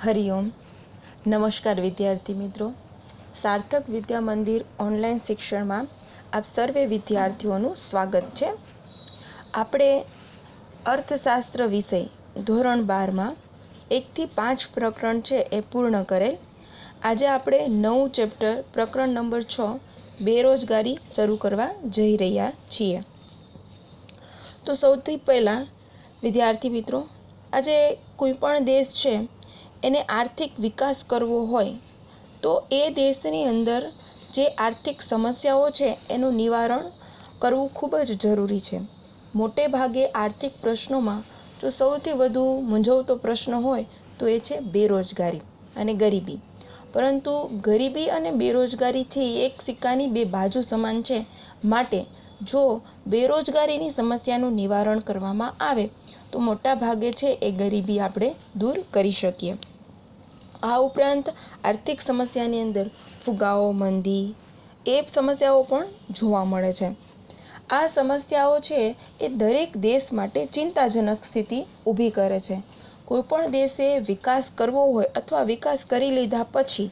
હરિઓમ. નમસ્કાર વિદ્યાર્થી મિત્રો. સાર્થક વિદ્યા મંદિર ઓનલાઈન શિક્ષણમાં આપ સર્વે વિદ્યાર્થીઓનું સ્વાગત છે. આપણે અર્થશાસ્ત્ર વિષય ધોરણ 12માં 1 થી 5 પ્રકરણ છે એ પૂર્ણ કરેલ. આજે આપણે નવું ચેપ્ટર પ્રકરણ નંબર 6 બેરોજગારી શરૂ કરવા જઈ રહ્યા છીએ. તો સૌથી પહેલાં વિદ્યાર્થી મિત્રો, આજે કોઈ પણ દેશ છે એને આર્થિક વિકાસ કરવો હોય તો એ દેશની અંદર જે આર્થિક સમસ્યાઓ છે એનું નિવારણ કરવું ખૂબ જ જરૂરી છે. મોટે ભાગે આર્થિક પ્રશ્નોમાં જો સૌથી વધુ મૂંઝવતો પ્રશ્ન હોય તો એ છે બેરોજગારી અને ગરીબી. પરંતુ ગરીબી અને બેરોજગારી છે એ એક સિક્કાની બે બાજુ સમાન છે. માટે જો બેરોજગારીની સમસ્યાનું નિવારણ કરવામાં આવે તો મોટા ભાગે છે એ ગરીબી આપણે દૂર કરી શકીએ. આ ઉપરાંત આર્થિક સમસ્યાની અંદર ફુગાવો, મંદી એ સમસ્યાઓ પણ જોવા મળે છે. આ સમસ્યાઓ છે એ દરેક દેશ માટે ચિંતાજનક સ્થિતિ ઊભી કરે છે. કોઈપણ દેશે વિકાસ કરવો હોય અથવા વિકાસ કરી લીધા પછી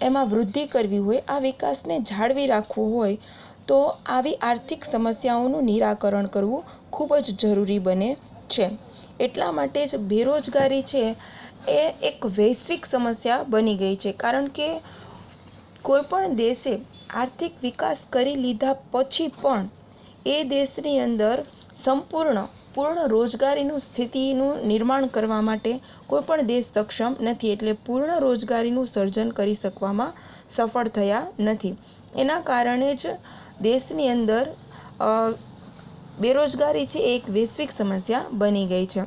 એમાં વૃદ્ધિ કરવી હોય, આ વિકાસને જાળવી રાખવો હોય તો આવી આર્થિક સમસ્યાઓનું નિરાકરણ કરવું ખૂબ જ જરૂરી બને છે. એટલા માટે જ બેરોજગારી છે એ એક વૈશ્વિક સમસ્યા બની ગઈ છે. કારણ કે કોઈપણ દેશે આર્થિક વિકાસ કરી લીધા પછી પણ એ દેશની અંદર પૂર્ણ રોજગારીનું સ્થિતિનું નિર્માણ કરવા માટે કોઈપણ દેશ સક્ષમ નથી. એટલે પૂર્ણ રોજગારીનું સર્જન કરી શકવામાં સફળ થયા નથી. એના કારણે જ દેશની અંદર બેરોજગારી છે એક વૈશ્વિક સમસ્યા બની ગઈ છે.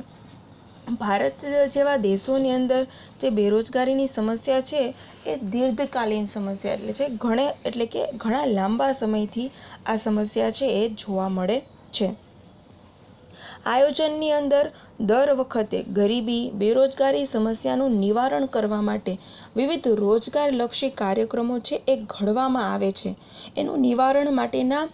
ભારત જેવા દેશોની અંદર જે બેરોજગારીની સમસ્યા છે એ દીર્ઘકાલીન સમસ્યા એટલે કે ઘણા લાંબા સમયથી આ સમસ્યા છે એ જોવા મળે છે. આયોજનની અંદર દર વખતે ગરીબી, બેરોજગારી સમસ્યાનું નિવારણ કરવા માટે વિવિધ રોજગારલક્ષી કાર્યક્રમો છે એ ઘડવામાં આવે છે. એનું નિવારણ માટેના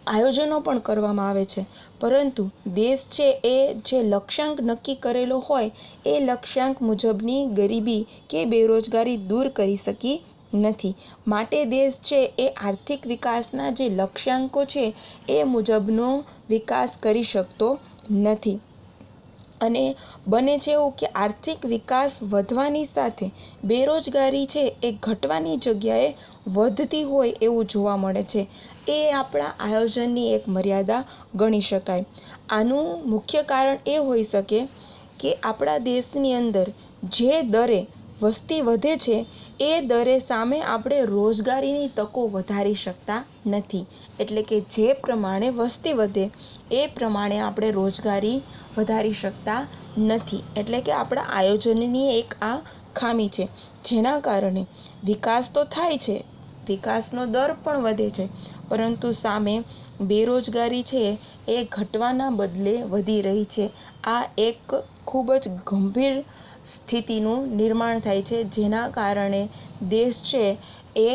આયોજનો પણ કરવામાં આવે છે. પરંતુ દેશ છે એ જે લક્ષ્યાંક નક્કી કરેલો હોય એ લક્ષ્યાંક મુજબની ગરીબી કે બેરોજગારી દૂર કરી શકી નથી. માટે દેશ છે એ આર્થિક વિકાસના જે લક્ષ્યાંકો છે એ મુજબનો વિકાસ કરી શકતો નથી. અને બને છે એવું કે આર્થિક વિકાસ વધવાની સાથે બેરોજગારી છે એ ઘટવાની જગ્યાએ વધતી હોય એવું જોવા મળે છે. એ આપણા આયોજનની એક મર્યાદા ગણી શકાય. આનું મુખ્ય કારણ એ હોઈ શકે કે આપણા દેશની અંદર જે દરે વસ્તી વધે છે એ દરે સામે આપણે રોજગારીની તકો વધારી શકતા નથી. એટલે કે જે પ્રમાણે વસ્તી વધે એ પ્રમાણે આપણે રોજગારી વધારી શકતા નથી. એટલે કે આપણા આયોજનની એક આ ખામી છે. જેના કારણે વિકાસ તો થાય છે, વિકાસનો દર પણ વધે છે, પરંતુ સામે બેરોજગારી છે એ ઘટવાના બદલે વધી રહી છે. આ એક ખૂબ જ ગંભીર સ્થિતિનું નિર્માણ થાય છે. જેના કારણે દેશ છે એ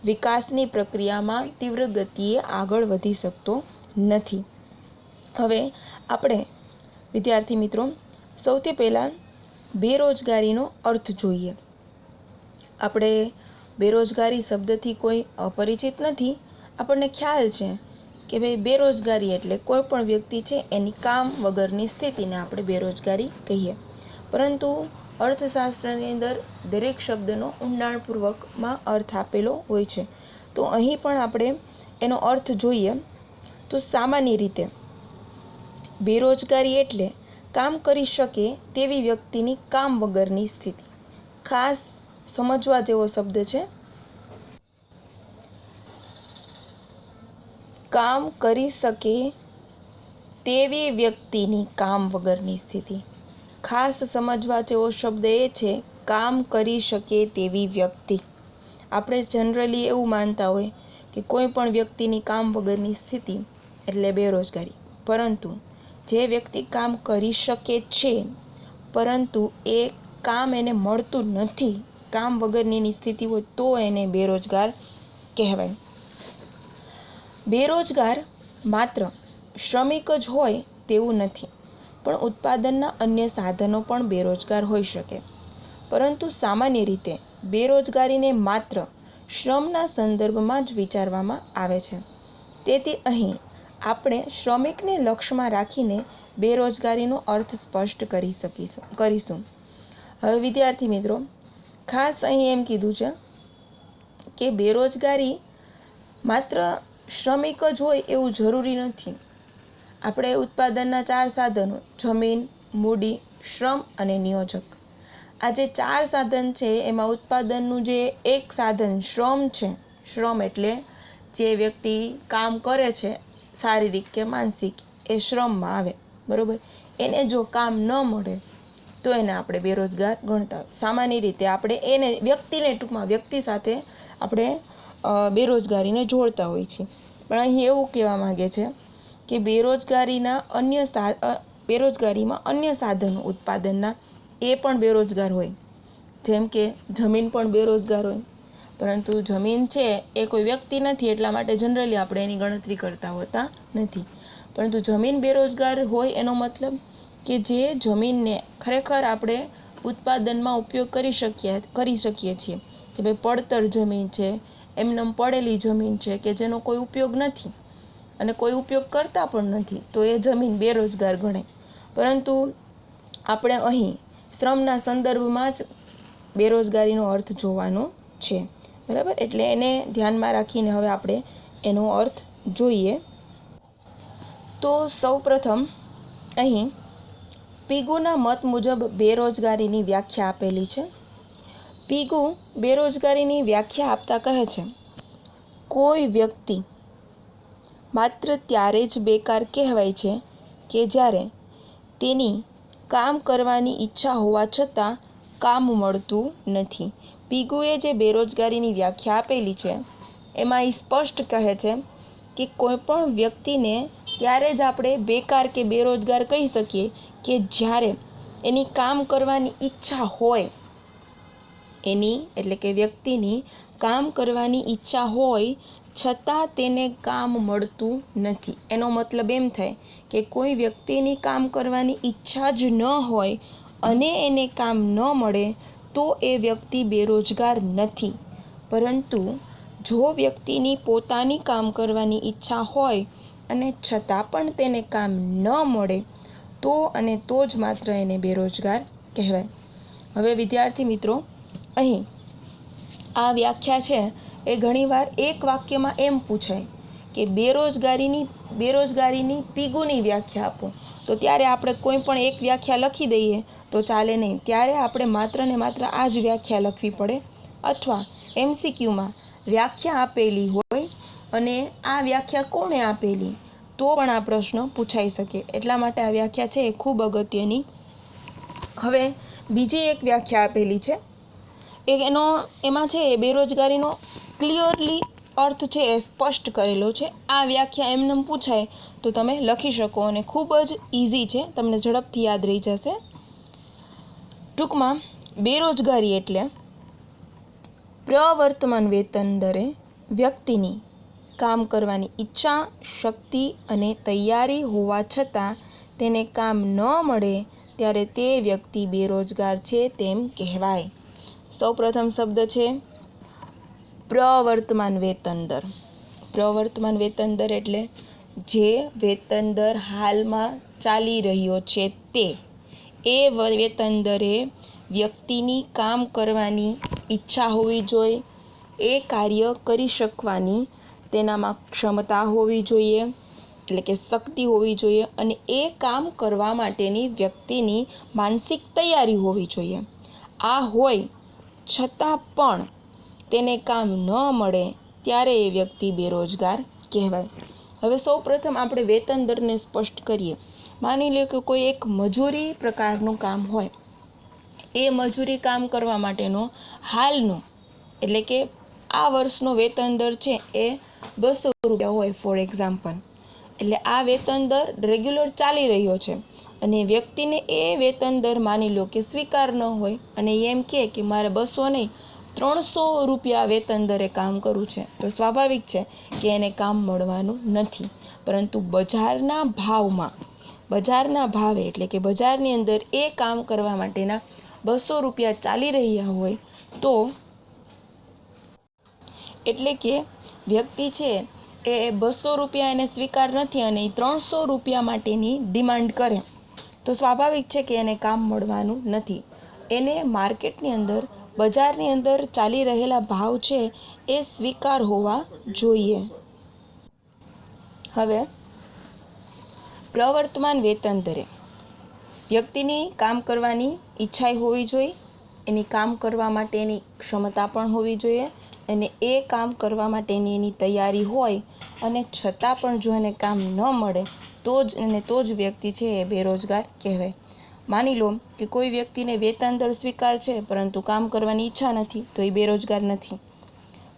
વિકાસની પ્રક્રિયામાં તીવ્ર ગતિએ આગળ વધી શકતો નથી. હવે આપણે વિદ્યાર્થી મિત્રો સૌથી પહેલાં બેરોજગારીનો અર્થ જોઈએ. આપણે બેરોજગારી શબ્દથી કોઈ અપરિચિત નથી. આપણને ખ્યાલ છે કે ભાઈ બેરોજગારી એટલે કોઈ પણ વ્યક્તિ છે એની કામ વગરની સ્થિતિને આપણે બેરોજગારી કહીએ. પરંતુ અર્થશાસ્ત્રની અંદર દરેક શબ્દનો ઊંડાણપૂર્વકમાં અર્થ આપેલો હોય છે. તો અહીં પણ આપણે એનો અર્થ જોઈએ તો સામાન્ય રીતે બેરોજગારી એટલે કામ કરી શકે તેવી વ્યક્તિની કામ વગરની સ્થિતિ. ખાસ સમજવા જેવો શબ્દ છે. કામ કરી શકે તેવી વ્યક્તિની કામ વગરની સ્થિતિ. ખાસ સમજવા જેવો શબ્દ એ છે કામ કરી શકે તેવી વ્યક્તિ. આપણે જનરલી એવું માનતા હોય કે કોઈ પણ વ્યક્તિની કામ વગરની સ્થિતિ એટલે બેરોજગારી. પરંતુ જે વ્યક્તિ કામ કરી શકે છે પરંતુ એ કામ એને મળતું નથી, કામ વગરની સ્થિતિ હોય તો એને બેરોજગાર કહેવાય. બેરોજગાર માત્ર શ્રમિક જ હોય તેવું નથી, પણ ઉત્પાદનના અન્ય સાધનો પણ બેરોજગાર હોઈ શકે. પરંતુ સામાન્ય રીતે બેરોજગારીને માત્ર શ્રમના સંદર્ભમાં જ વિચારવામાં આવે છે. તેથી અહીં આપણે શ્રમિકને લક્ષ્યમાં રાખીને બેરોજગારીનો અર્થ સ્પષ્ટ કરીશું. હવે વિદ્યાર્થી મિત્રો, ખાસ અહીં એમ કીધું છે કે બેરોજગારી માત્ર શ્રમિક જ હોય એવું જરૂરી નથી. આપણે ઉત્પાદનના 4 સાધનો જમીન, મૂડી, શ્રમ અને નિયોજક, આ જે 4 સાધન છે એમાં ઉત્પાદનનું જે એક સાધન શ્રમ છે, શ્રમ એટલે જે વ્યક્તિ કામ કરે છે શારીરિક કે માનસિક, એ શ્રમમાં આવે, બરોબર. એને જો કામ ન મળે તો એને આપણે બેરોજગાર ગણતા હોય. સામાન્ય રીતે આપણે એને ટૂંકમાં વ્યક્તિ સાથે આપણે બેરોજગારીને જોડતા હોય છે. પણ અહીં એવું કહેવા માંગે છે કે બેરોજગારીમાં અન્ય સાધનો ઉત્પાદનના એ પણ બેરોજગાર હોય. જેમ કે જમીન પણ બેરોજગાર હોય, પરંતુ જમીન છે એ કોઈ વ્યક્તિ નથી, એટલા માટે જનરલી આપણે એની ગણતરી કરતા હોતા નથી. પરંતુ જમીન બેરોજગાર હોય એનો મતલબ કે જે જમીનને ખરેખર આપણે ઉત્પાદનમાં ઉપયોગ કરી શકીએ છીએ, કે ભાઈ પડતર જમીન છે, એમનેમ પડેલી જમીન છે કે જેનો કોઈ ઉપયોગ નથી અને કોઈ ઉપયોગ કરતા પણ નથી, તો એ જમીન બેરોજગાર ગણાય. પરંતુ આપણે અહીં શ્રમના સંદર્ભમાં જ બેરોજગારીનો અર્થ જોવાનો છે, બરાબર. એટલે એને ધ્યાનમાં રાખીને હવે આપણે એનો અર્થ જોઈએ. તો સૌપ્રથમ અહીં પીગુના મત મુજબ બેરોજગારીની વ્યાખ્યા આપેલી છે. પીગુ બેરોજગારીની વ્યાખ્યા આપતા કહે છે, કોઈ વ્યક્તિ માત્ર ત્યારે જ બેકાર કહેવાય છે કે જ્યારે તેની કામ કરવાની ઈચ્છા હોવા છતાં કામ મળતું નથી. પીગુએ જે બેરોજગારીની વ્યાખ્યા આપેલી છે એમાં એ સ્પષ્ટ કહે છે કે કોઈ પણ વ્યક્તિને ત્યારે જ આપણે બેકાર કે બેરોજગાર કહી શકીએ કે જ્યારે એની કામ કરવાની ઈચ્છા હોય, એટલે કે વ્યક્તિની કામ કરવાની ઈચ્છા હોય છતાં તેને કામ મળતું નથી. એનો મતલબ એમ થાય કે કોઈ વ્યક્તિની કામ કરવાની ઈચ્છા જ ન હોય અને એને કામ ન મળે તો એ વ્યક્તિ બેરોજગાર નથી. પરંતુ જો વ્યક્તિની પોતાની કામ કરવાની ઈચ્છા હોય અને છતાં પણ તેને કામ ન મળે તો જ માત્ર એને બેરોજગાર કહેવાય. હવે વિદ્યાર્થી મિત્રો, અહીં આ વ્યાખ્યા છે એ ઘણીવાર એક વાક્યમાં એમ પૂછાય કે બેરોજગારીની પીગુની વ્યાખ્યા આપો, તો ત્યારે આપણે કોઈ પણ એક વ્યાખ્યા લખી દઈએ તો ચાલે નહીં. ત્યારે આપણે માત્ર ને માત્ર આ જ વ્યાખ્યા લખવી પડે, અથવા MCQમાં વ્યાખ્યા આપેલી હોય અને આ વ્યાખ્યા કોણે આપેલી તો પણ આ પ્રશ્ન પૂછાઈ શકે. એટલા માટે આ વ્યાખ્યા છે એ ખૂબ અગત્યની. હવે બીજી એક વ્યાખ્યા આપેલી છે, એમાં છે બેરોજગારીનો ક્લિયરલી અર્થ છે એ સ્પષ્ટ કરેલો છે. આ વ્યાખ્યા એમને પૂછાય તો તમે લખી શકો અને ખૂબ જ ઇઝી છે, તમને ઝડપથી યાદ રહી જશે. ટૂંકમાં બેરોજગારી એટલે પ્રવર્તમાન વેતન દરે વ્યક્તિની કામ કરવાની ઈચ્છા, શક્તિ અને તૈયારી હોવા છતાં તેને કામ ન મળે ત્યારે તે વ્યક્તિ બેરોજગાર છે તેમ કહેવાય. સૌપ્રથમ શબ્દ છે પ્રવર્તમાન વેતન દર. પ્રવર્તમાન વેતન દર એટલે જે વેતન દર હાલમાં ચાલી રહ્યો છે તે. એ વેતન દરે વ્યક્તિની કામ કરવાની ઈચ્છા હોવી જોઈએ, એ કાર્ય કરી શકવાની તેનામાં ક્ષમતા હોવી જોઈએ, એટલે કે શક્તિ હોવી જોઈએ, અને એ કામ કરવા માટેની વ્યક્તિની માનસિક તૈયારી હોવી જોઈએ. આ હોય છતાં પણ તેને કામ ન મળે ત્યારે એ વ્યક્તિ બેરોજગાર કહેવાય. હવે સૌપ્રથમ આપણે વેતન દરને સ્પષ્ટ કરીએ. માની લો કે કોઈ એક મજૂરી પ્રકારનું કામ હોય, એ મજૂરી કામ કરવા માટેનો હાલનો એટલે કે આ વર્ષનો વેતન દર છે એ 200 રૂપિયા હોય ફોર એક્ઝામ્પલ. એટલે આ વેતન દર રેગ્યુલર ચાલી રહ્યો છે અને વ્યક્તિને એ વેતન દર માની લો કે સ્વીકાર ન હોય અને એમ કે મારે 200 નહીં 300 રૂપિયા વેતન દરે કામ કરવું છે, તો સ્વાભાવિક છે કે એને કામ મળવાનું નથી. પરંતુ બજારના ભાવે એટલે કે બજારની અંદર એ કામ કરવા માટેના ₹200 ચાલી રહ્યા હોય તો એટલે કે વ્યક્તિ છે એ ₹200 એને સ્વીકાર નથી અને ₹300 માટેની ડિમાન્ડ કરે તો સ્વાભાવિક છે કે એને કામ મળવાનું નથી. એને માર્કેટની અંદર, બજારની અંદર ચાલી રહેલા ભાવ છે એ સ્વીકાર હોવા જોઈએ. હવે પ્રવર્તમાન વેતન દરે વ્યક્તિની કામ કરવાની ઈચ્છા હોવી જોઈએ, એની કામ કરવા માટેની ક્ષમતા પણ હોવી જોઈએ અને એ કામ કરવા માટેની એની તૈયારી હોય અને છતાં પણ જો એને કામ ન મળે તો જ વ્યક્તિ છે એ બેરોજગાર કહેવાય. માની લો કે કોઈ વ્યક્તિને વેતન દર સ્વીકાર છે પરંતુ કામ કરવાની ઈચ્છા નથી તો એ બેરોજગાર નથી.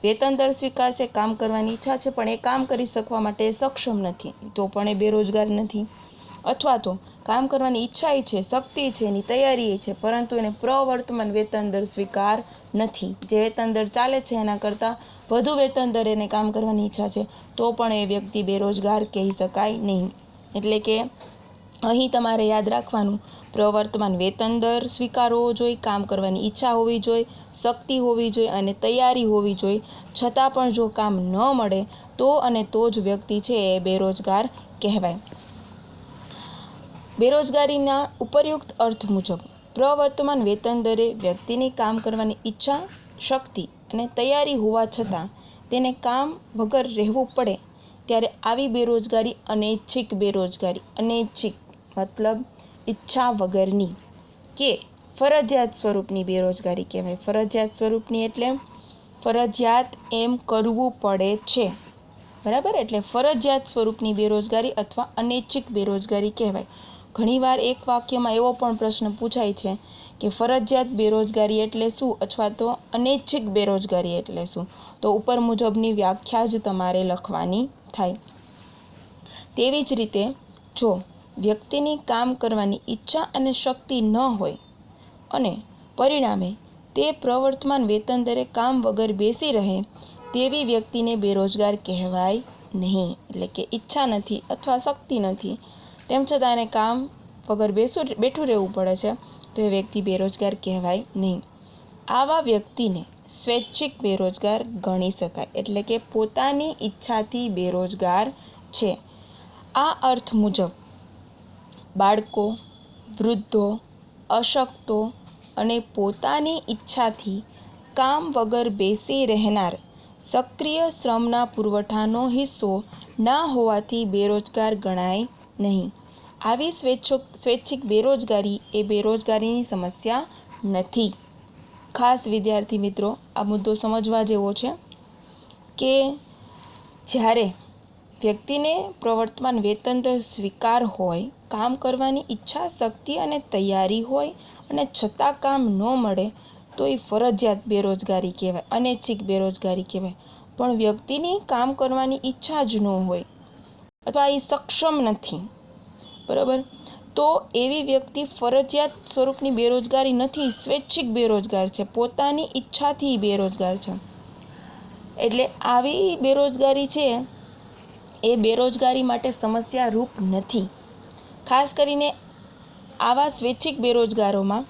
વેતન દર સ્વીકાર છે, કામ કરવાની ઈચ્છા છે પણ એ કામ કરી શકવા માટે સક્ષમ નથી તો પણ એ બેરોજગાર નથી. અથવા તો કામ કરવાની ઈચ્છા છે, શક્તિ છે, એની તૈયારી છે પરંતુ એને પ્રવર્તમાન વેતન દર સ્વીકાર નથી. જે વેતન દર ચાલે છે એના કરતાં વધુ વેતન દર એને કામ કરવાની ઈચ્છા છે તો પણ એ વ્યક્તિ બેરોજગાર કહી શકાય નહીં. એટલે કે અહીં તમારે યાદ રાખવાનું, પ્રવર્તમાન વેતન દર સ્વીકાર હોવો જોઈએ, કામ કરવાની ઈચ્છા હોવી જોઈએ, શક્તિ હોવી જોઈએ અને તૈયારી હોવી જોઈએ. છતાં પણ જો કામ ન મળે તો જ વ્યક્તિ છે એ બેરોજગાર કહેવાય. બેરોજગારીના ઉપર્યુક્ત અર્થ મુજબ પ્રવર્તમાન વેતન દરે વ્યક્તિની કામ કરવાની ઈચ્છા, શક્તિ અને તૈયારી હોવા છતાં તેને કામ વગર રહેવું પડે ત્યારે આવી બેરોજગારી અનૈચ્છિક બેરોજગારી, અનૈચ્છિક મતલબ ઈચ્છા વગરની કે ફરજિયાત સ્વરૂપની બેરોજગારી કહેવાય. ફરજિયાત સ્વરૂપની એટલે ફરજિયાત એમ કરવું પડે છે, બરાબર? એટલે ફરજિયાત સ્વરૂપની બેરોજગારી અથવા અનૈચ્છિક બેરોજગારી કહેવાય. ઘણીવાર એક વાક્યમાં એવો પણ પ્રશ્ન પૂછાય છે કે ફરજિયાત બેરોજગારી એટલે શું અથવા તો અનૈચ્છિક બેરોજગારી એટલે શું? તો ઉપર મુજબની વ્યાખ્યા જ તમારે લખવાની થાય. તેવી જ રીતે જો વ્યક્તિની કામ કરવાની ઈચ્છા અને શક્તિ ન હોય અને પરિણામે તે પ્રવર્તમાન વેતન દરે કામ વગર બેસી રહે તેવી વ્યક્તિને બેરોજગાર કહેવાય નહીં. એટલે કે ઈચ્છા નથી અથવા શક્તિ નથી તેમ છતાં એને કામ વગર બેઠું રહેવું પડે છે તો એ વ્યક્તિ બેરોજગાર કહેવાય નહીં. આવા વ્યક્તિને સ્વૈચ્છિક બેરોજગાર ગણી શકાય. એટલે કે પોતાની ઈચ્છાથી બેરોજગાર છે. આ અર્થ મુજબ બાળકો, વૃદ્ધો, અશક્તો અને પોતાની ઈચ્છાથી કામ વગર બેસી રહેનાર સક્રિય શ્રમના પુરવઠાનો હિસ્સો ના હોવાથી બેરોજગાર ગણાય નહીં. આવી સ્વૈચ્છિક બેરોજગારી એ બેરોજગારીની સમસ્યા નથી. ખાસ વિદ્યાર્થી મિત્રો, આ મુદ્દો સમજવા જેવો છે કે જ્યારે વ્યક્તિને પ્રવર્તમાન વેતન દર સ્વીકાર હોય, કામ કરવાની ઈચ્છા, શક્તિ અને તૈયારી હોય અને છતાં કામ ન મળે તો એ ફરજિયાત બેરોજગારી કહેવાય, અનૈચ્છિક બેરોજગારી કહેવાય. પણ વ્યક્તિની કામ કરવાની ઈચ્છા જ ન હોય અથવા એ સક્ષમ નથી, બરાબર, તો એવી વ્યક્તિ ફરજિયાત સ્વરૂપની બેરોજગારી નથી, સ્વૈચ્છિક બેરોજગાર છે, પોતાની ઈચ્છાથી બેરોજગાર છે. એટલે આવી બેરોજગારી છે એ બેરોજગારી માટે સમસ્યા રૂપ નથી. ખાસ કરીને આવા સ્વૈચ્છિક બેરોજગારોમાં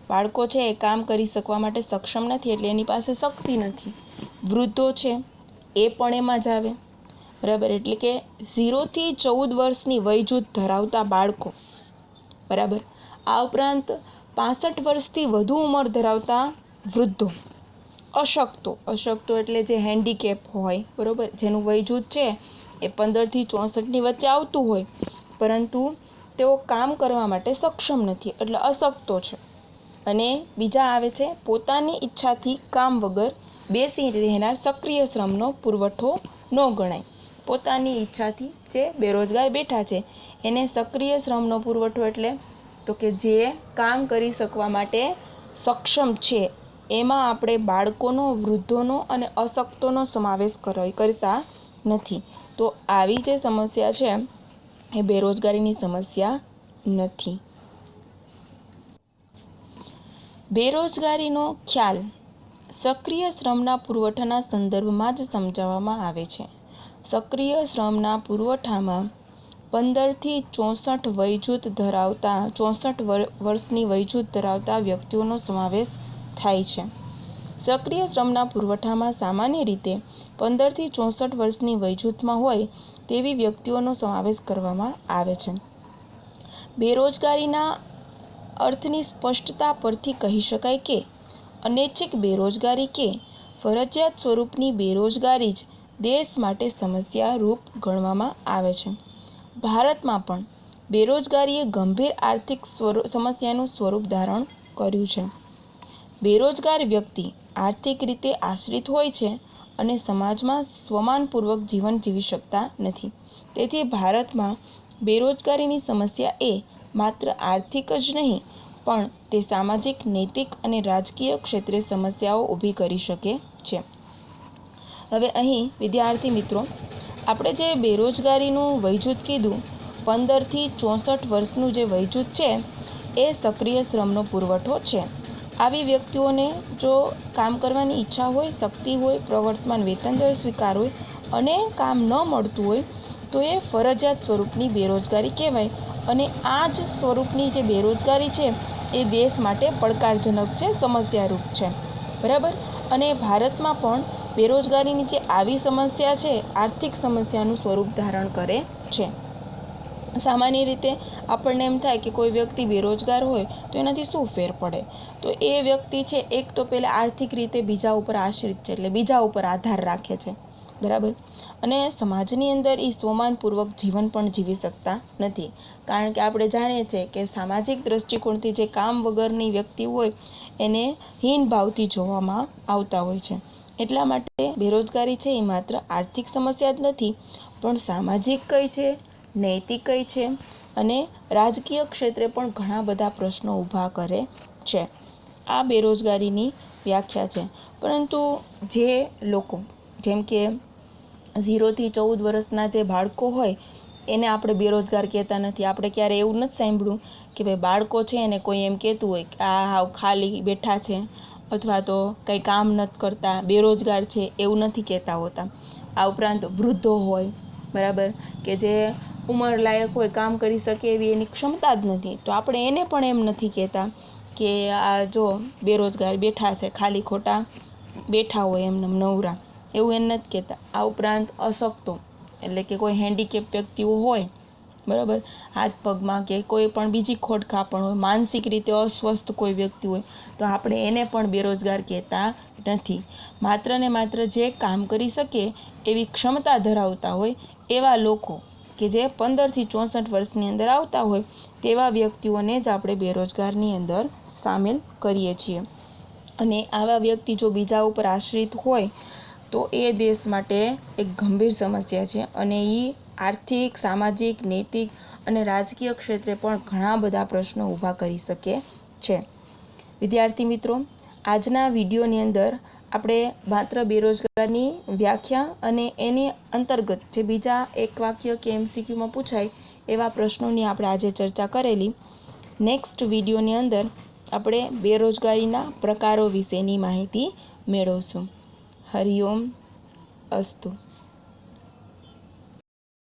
બાળકો છે એ કામ કરી શકવા માટે સક્ષમ નથી એટલે એની પાસે શક્તિ નથી. વૃદ્ધો છે એ પણ એમાં જ આવે, બરાબર. એટલે કે 0 થી 14 વર્ષની વયજૂથ ધરાવતા બાળકો, બરાબર. આ ઉપરાંત 65 વર્ષથી વધુ ઉંમર ધરાવતા વૃદ્ધો, અશક્તો એટલે જે હેન્ડીકેપ હોય, બરાબર, જેનું વયજૂથ છે એ 15 થી 64ની વચ્ચે આવતું હોય પરંતુ તેઓ કામ કરવા માટે સક્ષમ નથી એટલે અશક્તો છે. અને બીજા આવે છે પોતાની ઈચ્છાથી કામ વગર બેસી રહેનાર સક્રિય શ્રમનો પુરવઠો ન ગણાય. પોતાની ઈચ્છાથી જે બેરોજગાર બેઠા છે એને સક્રિય શ્રમનો પુરવઠો એટલે તો કે જે કામ કરી શકવા માટે સક્ષમ છે. એમાં આપણે બાળકોનો, વૃદ્ધોનો અને અશક્તોનો સમાવેશ કરતા નથી. તો આવી જે સમસ્યા છે એ બેરોજગારીની સમસ્યા નથી. બેરોજગારીનો ખ્યાલ સક્રિય શ્રમના પુરવઠાના સંદર્ભમાં જ સમજાવવામાં આવે છે. સક્રિય શ્રમના પુરવઠામાં 15 થી 64 વયજૂથ ધરાવતા 64 વર્ષની વયજૂથ ધરાવતા વ્યક્તિઓનો સમાવેશ થાય છે. સક્રિય શ્રમના પુરવઠામાં સામાન્ય રીતે 15 થી 64 વર્ષની વયજૂથમાં હોય તેવી વ્યક્તિઓનો સમાવેશ કરવામાં આવે છે. બેરોજગારીના અર્થની સ્પષ્ટતા પરથી કહી શકાય કે અનૈચ્છિક બેરોજગારી કે ફરજિયાત સ્વરૂપની બેરોજગારી જ દેશ માટે સમસ્યા રૂપ ગણવામાં આવે છે. ભારતમાં પણ બેરોજગારીએ ગંભીર આર્થિક સમસ્યાનું સ્વરૂપ ધારણ કર્યું છે. બેરોજગાર વ્યક્તિ આર્થિક રીતે આશ્રિત હોય છે અને સમાજમાં સ્વમાનપૂર્વક જીવન જીવી શકતા નથી. તેથી ભારતમાં બેરોજગારીની સમસ્યા એ માત્ર આર્થિક જ નહીં પણ તે સામાજિક, નૈતિક અને રાજકીય ક્ષેત્રે સમસ્યાઓ ઊભી કરી શકે છે. હવે અહીં વિદ્યાર્થી મિત્રો, આપણે જે બેરોજગારીનું વયજૂથ કીધું, 15 થી 64 વર્ષનું જે વયજૂથ છે એ સક્રિય શ્રમનો પુરવઠો છે. આવી વ્યક્તિઓને જો કામ કરવાની ઈચ્છા હોય, શક્તિ હોય, પ્રવર્તમાન વેતન દર સ્વીકાર હોય અને કામ ન મળતું હોય તો એ ફરજિયાત સ્વરૂપની બેરોજગારી કહેવાય. અને આ જ સ્વરૂપની જે બેરોજગારી છે એ દેશ માટે પડકારજનક છે, સમસ્યારૂપ છે. બરાબર. અને ભારતમાં પણ બેરોજગારીની જે આવી સમસ્યા છે આર્થિક સમસ્યાનું સ્વરૂપ ધારણ કરે છે. સામાન્ય રીતે આપણને એમ થાય કે કોઈ વ્યક્તિ બેરોજગાર હોય તો એનાથી શું ફેર પડે? તો એ વ્યક્તિ છે એક તો પહેલાં આર્થિક રીતે બીજા ઉપર આશ્રિત છે, એટલે બીજા ઉપર આધાર રાખે છે. બરાબર. અને સમાજની અંદર એ સ્વમાનપૂર્વક જીવન પણ જીવી શકતા નથી. કારણ કે આપણે જાણીએ છીએ કે સામાજિક દૃષ્ટિકોણથી જે કામ વગરની વ્યક્તિ હોય એને હીન ભાવથી જોવામાં આવતા હોય છે. એટલા માટે બેરોજગારી છે એ માત્ર આર્થિક સમસ્યા જ નથી પણ સામાજિક કઈ છે, નૈતિક કઈ છે અને રાજકીય ક્ષેત્રે પણ ઘણા બધા પ્રશ્નો ઊભા કરે છે. આ બેરોજગારીની વ્યાખ્યા છે. પરંતુ જે લોકો જેમ કે 0 થી 14 વર્ષના જે બાળકો હોય એને આપણે બેરોજગાર કહેતા નથી. આપણે ક્યારે એવું નથી સાંભળ્યું કે ભાઈ બાળકો છે એને કોઈ એમ કહેતું હોય કે આ હાવ ખાલી બેઠા છે અથવા તો કંઈ કામ નથી કરતા, બેરોજગાર છે, એવું નથી કહેતા હોતા. આ ઉપરાંત વૃદ્ધો હોય, બરાબર, કે જે ઉંમર લાયક હોય, કામ કરી શકે એવી એની ક્ષમતા જ નથી, તો આપણે એને પણ એમ નથી કહેતા કે આ જો બેરોજગાર બેઠા છે, ખાલી ખોટા બેઠા હોય એમને નવરા, એવું એને નથી કહેતા. આ ઉપરાંત અશક્તો એટલે કે કોઈ હેન્ડીકેપ વ્યક્તિઓ હોય, બરાબર, હાથ પગમાં કે કોઈ પણ બીજી ખોડખાપણ હોય, માનસિક રીતે અસ્વસ્થ કોઈ વ્યક્તિ હોય તો આપણે એને પણ બેરોજગાર કહેતા નથી. માત્ર ને માત્ર જે કામ કરી શકે એવી ક્ષમતા ધરાવતા હોય એવા લોકો કે જે 15 થી 64 વર્ષની અંદર આવતા હોય તેવા વ્યક્તિઓને જ આપણે બેરોજગારની અંદર સામેલ કરીએ છીએ. અને આવા વ્યક્તિ જો બીજા ઉપર આશ્રિત હોય તો એ દેશ માટે એક ગંભીર સમસ્યા છે અને એ આર્થિક, સામાજિક, નૈતિક અને રાજકીય ક્ષેત્રે પણ ઘણા બધા પ્રશ્નો ઊભા કરી શકે છે. વિદ્યાર્થી મિત્રો, આજના વિડીયોની અંદર આપણે માત્ર બેરોજગારની વ્યાખ્યા અને એની અંતર્ગત જે બીજા એક વાક્ય કે MCQમાં પૂછાય એવા પ્રશ્નોની આપણે આજે ચર્ચા કરેલી. નેક્સ્ટ વિડીયોની અંદર આપણે બેરોજગારીના પ્રકારો વિશેની માહિતી મેળવશું. હરિઓમ અસ્તુ.